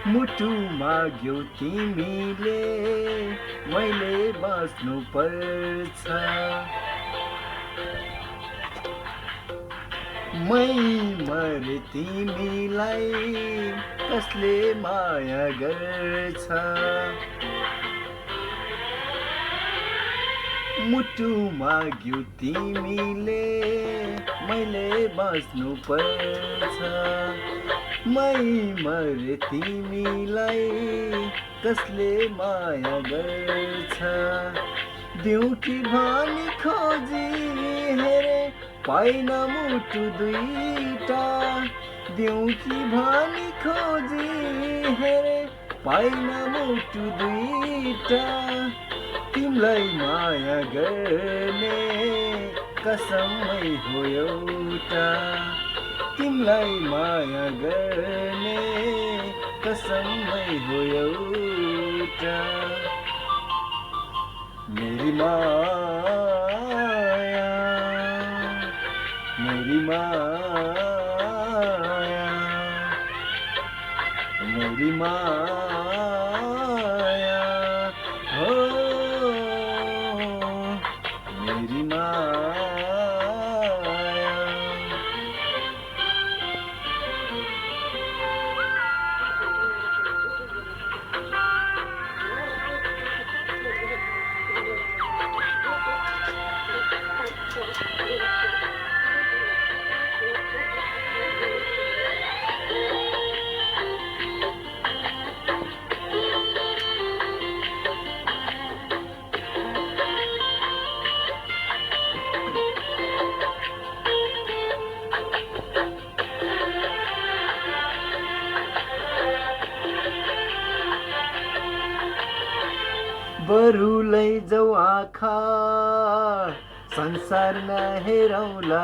मुटु माग्यौ तिमीले मैले बाँच्नु पर्छ मै मरे तिमीलाई कसले माया गर्छ मुटु माग्यौ तिमीले मैले बाँच्नु पर्छ मै मरे तिमीलाई कसले माया गर्छ दिउँ कि भनी खोजी हेरे पाइन मुटु दुईटा दिउँ कि भनी खोजी हेरे पाइन मुटु दुईटा तिमीलाई माया गर्ने कसमै हो एउटा तिमीलाई माया गर्ने कसमै हो एउटा मेरी माया मेरी माया मेरी माया हो मेरी माया बरु लैजाऊ आँखा संसार नहेरौँला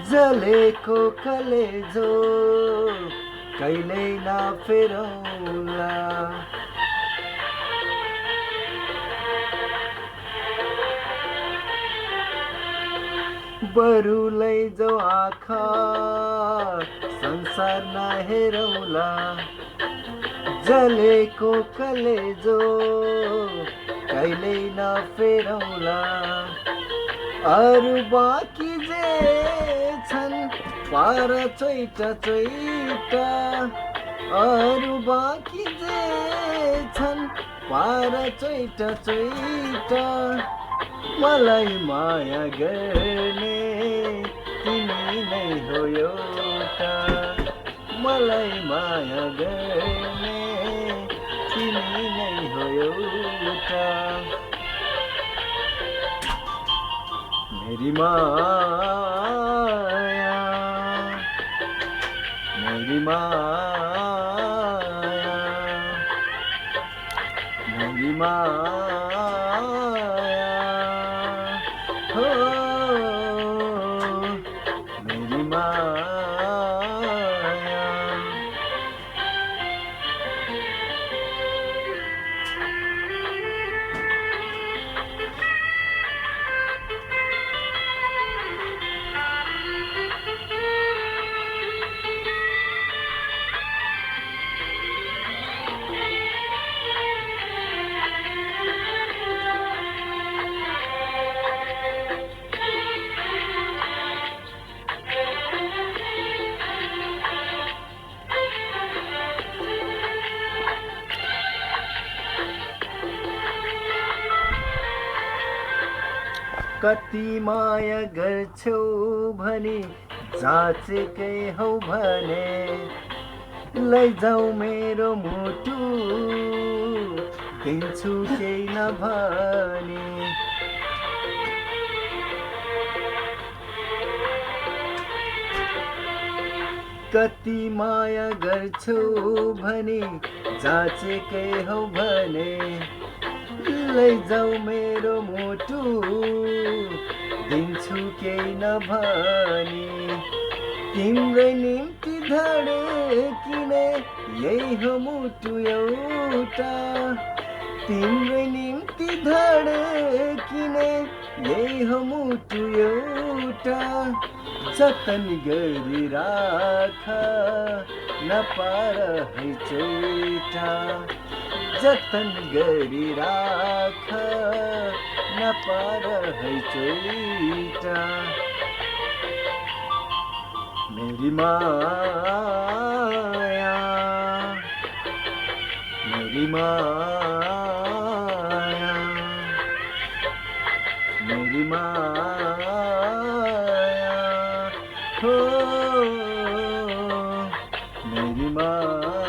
जलेको कलेजो कहिल्यै नफेरौँला बरु लैजाऊ आँखा संसार नहेरौँला जलेको कलेजो कहिल्यै नफेरौँला अरू बाँकी जे छन् पार चोइटा चोइटा अरू बाँकी जे छन् पार चोइटा चोइटा मलाई माया गर्ने तिमी नै हो एउटा मलाई माया गर्ने तिमी नै हो एउटा मेरी माया मेरी माया मेरी माया हो मेरी माया कति माया गर्छौ भने जाँचेकै हौ भने लैजाऊ मेरो मुटु दिन्छु केही नभने कति माया गर्छौ भने जाँचेकै हौ भने लैजाऊ मेरो मुटु दिन्छु केही नभनी तिम्रै निम्ति धडकिने यही हो मुटु एउटा तिम्रै निम्ति धडकिने यही हो मुटु एउटा जतन गरिराख नपार है चैटा जतन गरी राख नपार है चैटा मेरी माया मेरी माया मेरी माया हो मेरी माया